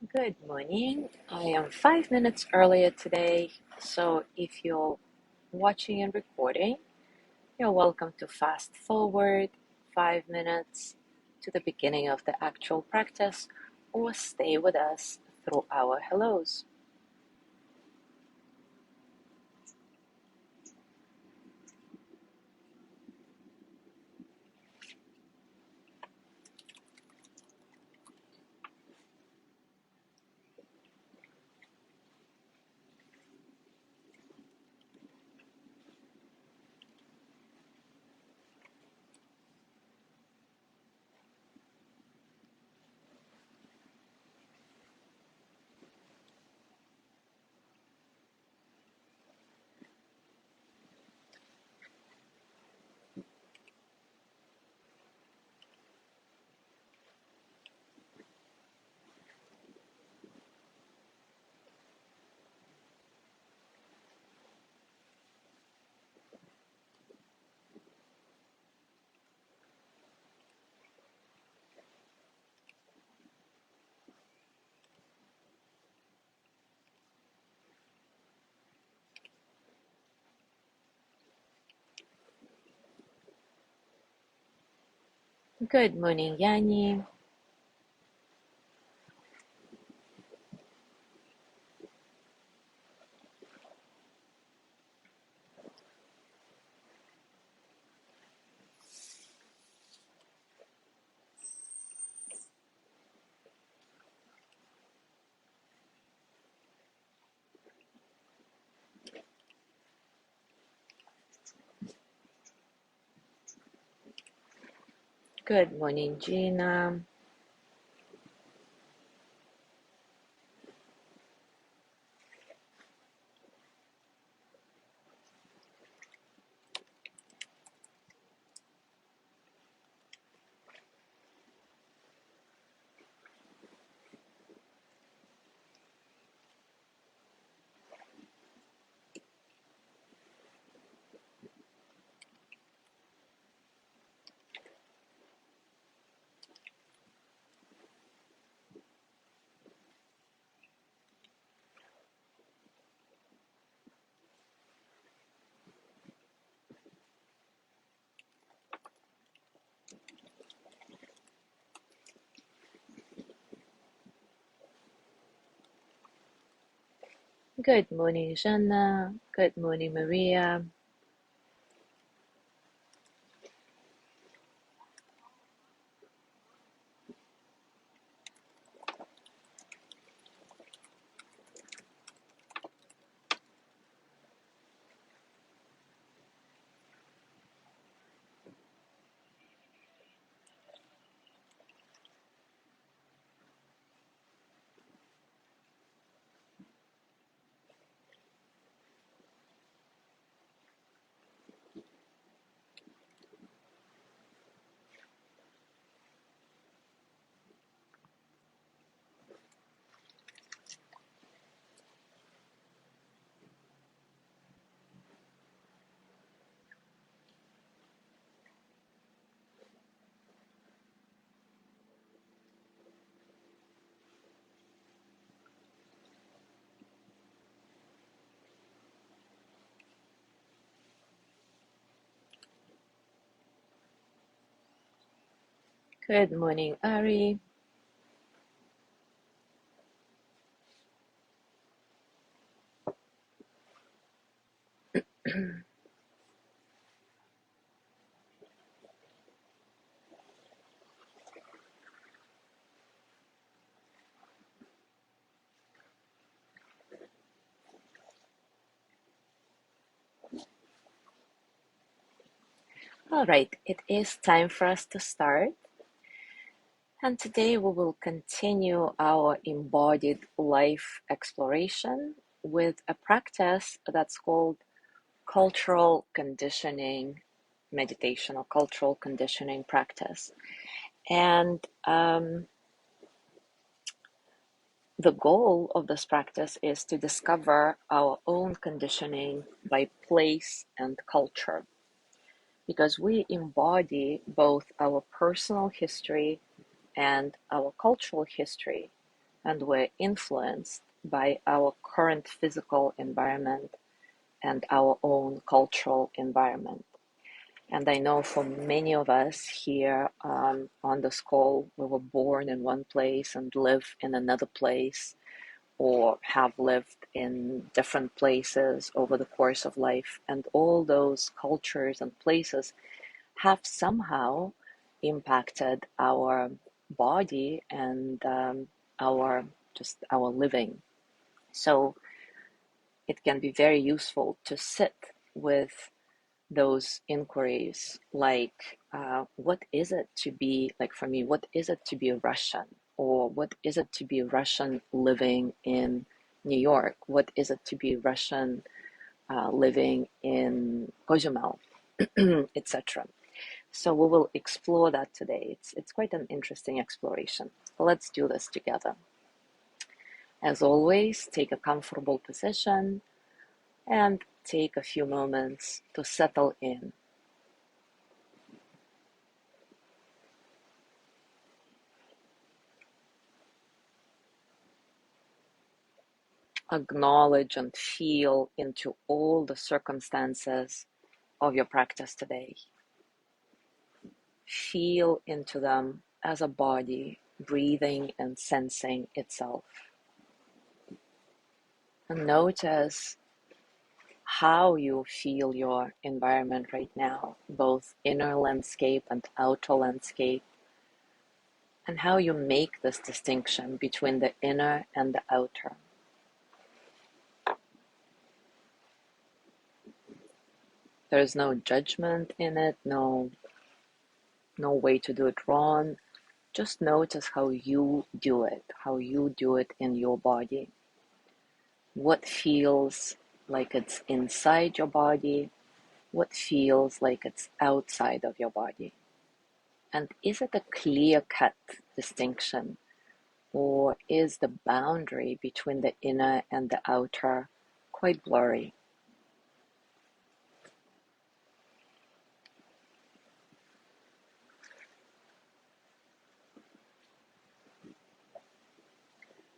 Good morning. I am 5 minutes earlier today, so if you're watching and recording, you're welcome to fast forward 5 minutes to the beginning of the actual practice or stay with us through our hellos. Good morning, Yanni. Good morning, Gina. Good morning, Jana. Good morning, Maria. Good morning, Ari. All right, it is time for us to start. And today we will continue our embodied life exploration with a practice that's called cultural conditioning meditation or cultural conditioning practice. And the goal of this practice is to discover our own conditioning by place and culture, because we embody both our personal history and our cultural history and we're influenced by our current physical environment and our own cultural environment. And I know for many of us here on this call, we were born in one place and live in another place, or have lived in different places over the course of life. And all those cultures and places have somehow impacted our body and our living. So it can be very useful to sit with those inquiries, like what is it to be, like for me, what is it to be a Russian, or what is it to be a Russian living in New York, what is it to be Russian living in Cozumel, etc. So we will explore that today. It's quite an interesting exploration. Let's do this together. As always, take a comfortable position and take a few moments to settle in. Acknowledge and feel into all the circumstances of your practice today. Feel into them as a body, breathing and sensing itself. And notice how you feel your environment right now, both inner landscape and outer landscape, and how you make this distinction between the inner and the outer. There's no judgment in it, no way to do it wrong. Just notice how you do it in your body. What feels like it's inside your body, what feels like it's outside of your body. And is it a clear-cut distinction, or is the boundary between the inner and the outer quite blurry?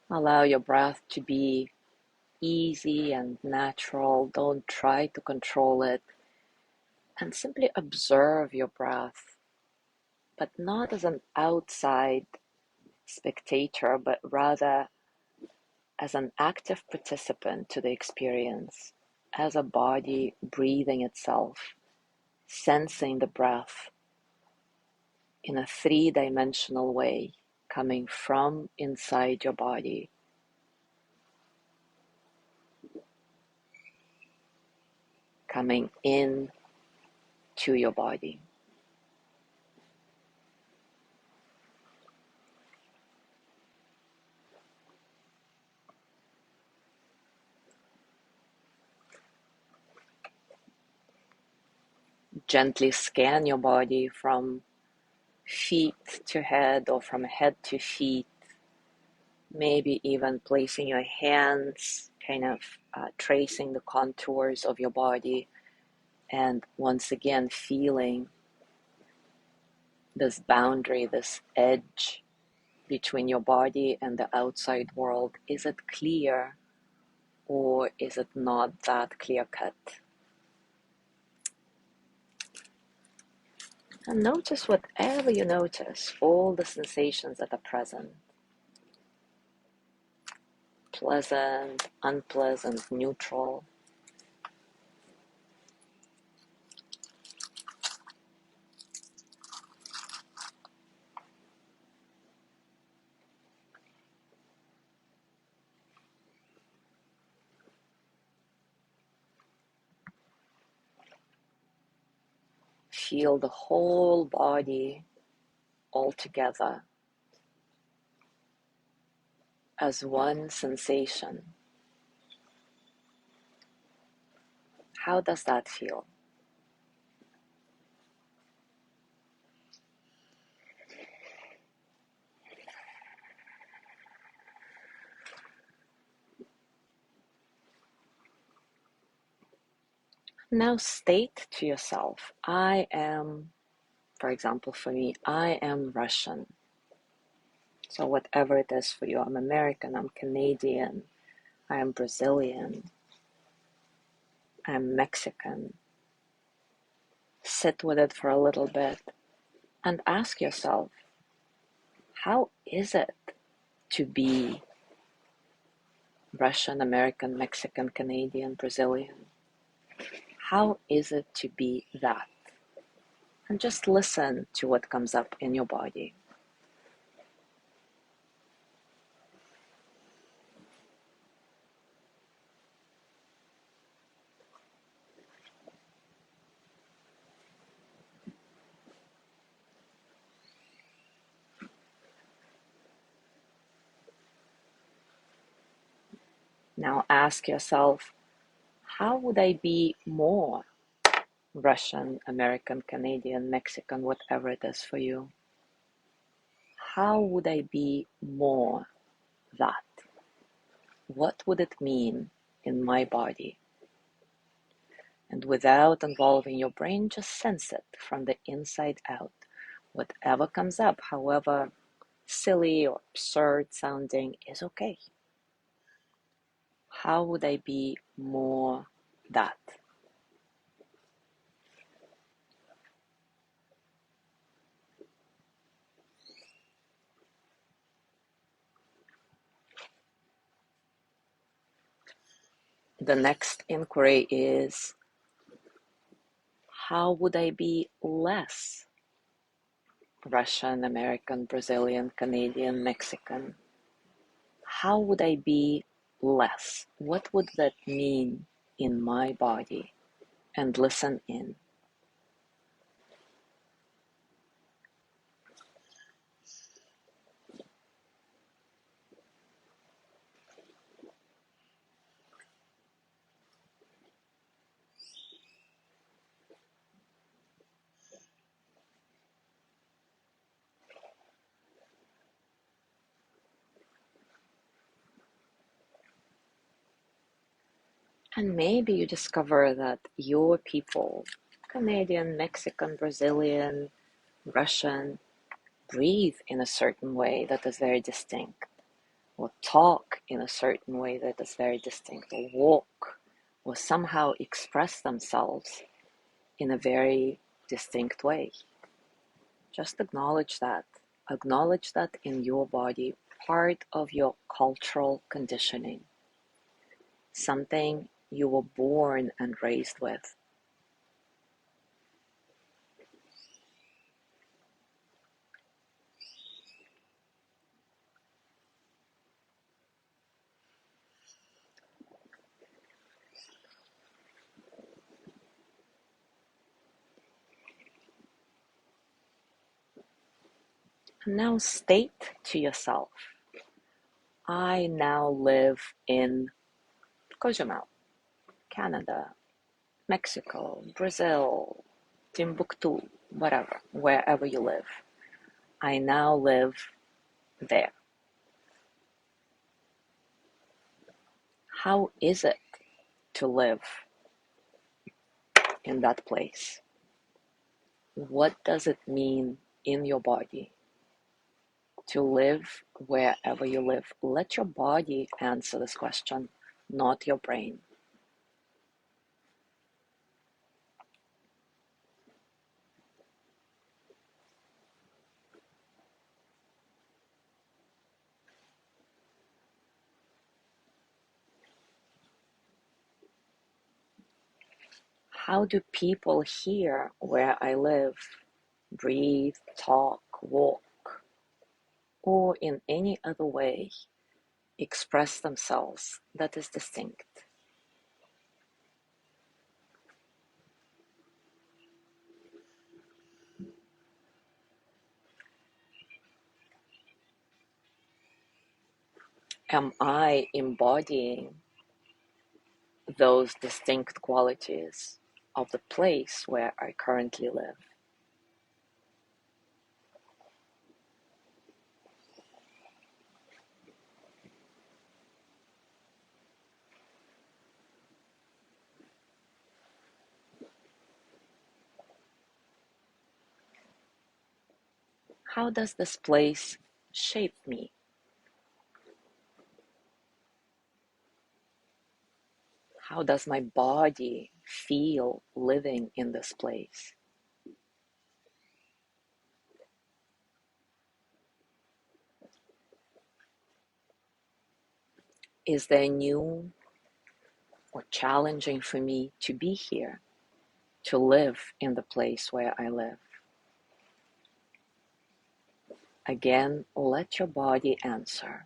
Allow your breath to be easy and natural. Don't try to control it. And simply observe your breath, but not as an outside spectator, but rather as an active participant to the experience, as a body breathing itself, sensing the breath in a three-dimensional way, coming from inside your body, coming in to your body. Gently scan your body from feet to head or from head to feet, maybe even placing your hands, kind of tracing the contours of your body, and once again feeling this boundary, this edge between your body and the outside world. Is it clear, or is it not that clear cut? And notice whatever you notice, all the sensations that are present. Pleasant, unpleasant, neutral. Feel the whole body all together as one sensation. How does that feel? Now state to yourself, I am, for example, for me, I am Russian. So whatever it is for you, I'm American, I'm Canadian, I'm Brazilian, I'm Mexican. Sit with it for a little bit and ask yourself, how is it to be Russian, American, Mexican, Canadian, Brazilian? How is it to be that? And just listen to what comes up in your body. Now ask yourself, how would I be more Russian, American, Canadian, Mexican, whatever it is for you? How would I be more that? What would it mean in my body? And without involving your brain, just sense it from the inside out. Whatever comes up, however silly or absurd sounding, is okay. How would I be more that? The next inquiry is, how would I be less Russian, American, Brazilian, Canadian, Mexican? How would I be less? What would that mean in my body? And listen in. And maybe you discover that your people, Canadian, Mexican, Brazilian, Russian, breathe in a certain way that is very distinct, or talk in a certain way that is very distinct, or walk, or somehow express themselves in a very distinct way. Just acknowledge that. Acknowledge that in your body, part of your cultural conditioning, something you were born and raised with. And now state to yourself, I now live in Cozumel, Canada, Mexico, Brazil, Timbuktu, whatever, wherever you live. I now live there. How is it to live in that place? What does it mean in your body to live wherever you live? Let your body answer this question, not your brain. How do people here where I live breathe, talk, walk, or in any other way express themselves that is distinct? Am I embodying those distinct qualities of the place where I currently live? How does this place shape me? How does my body feel living in this place? Is there new or challenging for me to be here, to live in the place where I live? Again, let your body answer.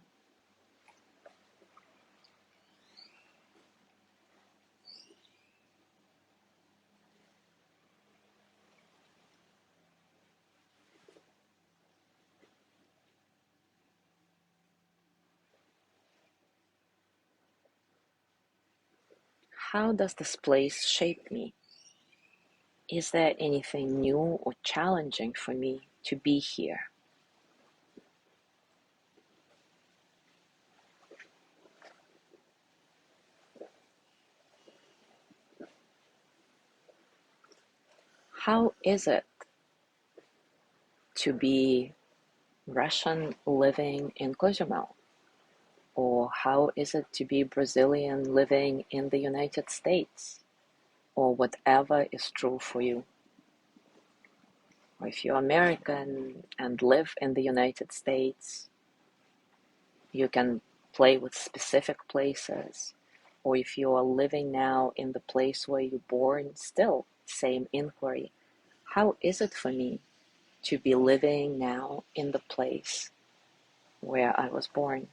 How does this place shape me? Is there anything new or challenging for me to be here? How is it to be Russian living in Cozumel? Or how is it to be Brazilian living in the United States? Or whatever is true for you. Or if you're American and live in the United States, you can play with specific places. Or if you are living now in the place where you're born, still same inquiry. How is it for me to be living now in the place where I was born?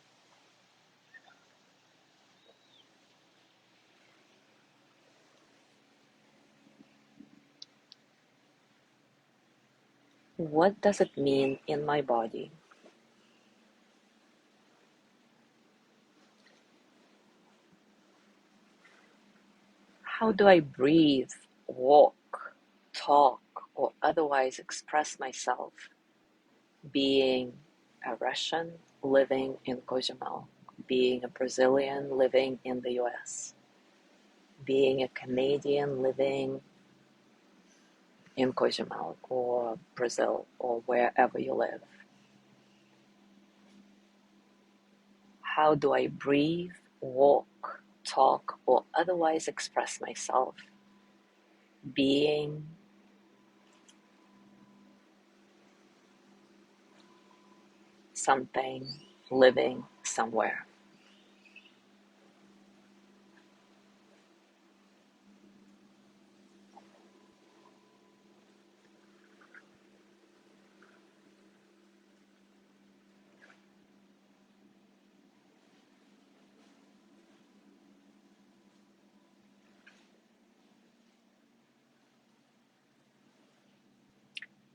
What does it mean in my body? How do I breathe, walk, talk, or otherwise express myself being a Russian living in Cozumel, being a Brazilian living in the US, being a Canadian living in Cozumel or Brazil or wherever you live? How do I breathe, walk, talk, or otherwise express myself being something living somewhere?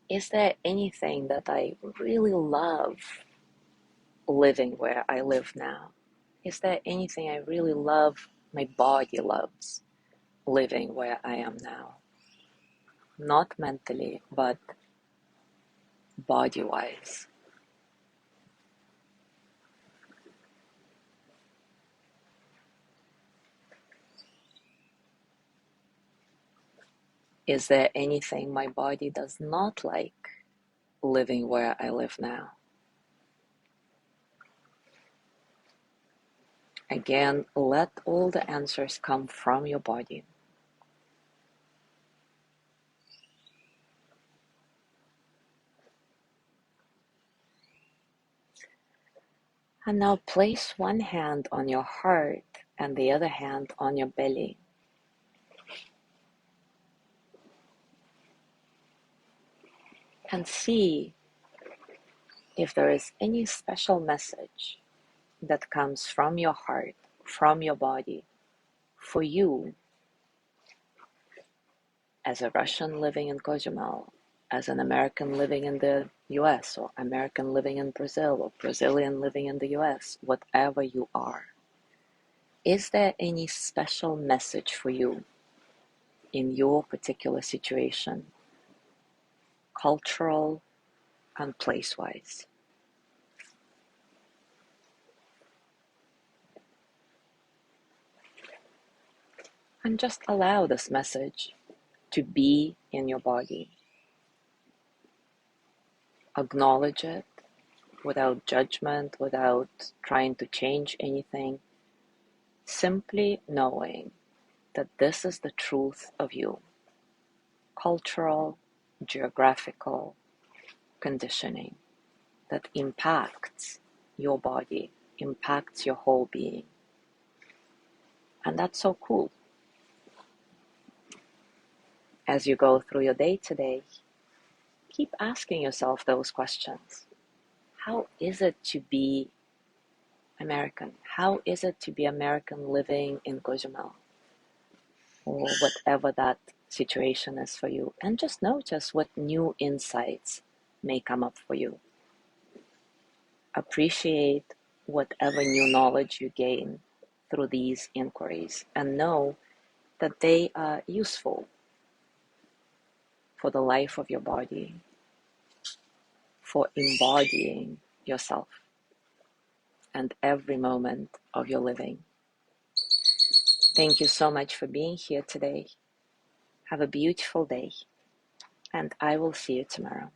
Is there anything that I really love living where I live now? Is there anything I really love, my body loves living where I am now? Not mentally, but body-wise. Is there anything my body does not like living where I live now? Again, let all the answers come from your body. And now place one hand on your heart and the other hand on your belly. And see if there is any special message that comes from your heart, from your body, for you as a Russian living in Cozumel, as an American living in the US, or American living in Brazil, or Brazilian living in the US, whatever you are. Is there any special message for you in your particular situation, cultural and place-wise? And just allow this message to be in your body. Acknowledge it, without judgment, without trying to change anything, simply knowing that this is the truth of you. Cultural, geographical conditioning that impacts your body, impacts your whole being. And that's so cool. As you go through your day today, keep asking yourself those questions. How is it to be American? How is it to be American living in Cozumel? Or whatever that situation is for you. And just notice what new insights may come up for you. Appreciate whatever new knowledge you gain through these inquiries and know that they are useful for the life of your body, for embodying yourself and every moment of your living. Thank you so much for being here today. Have a beautiful day, and I will see you tomorrow.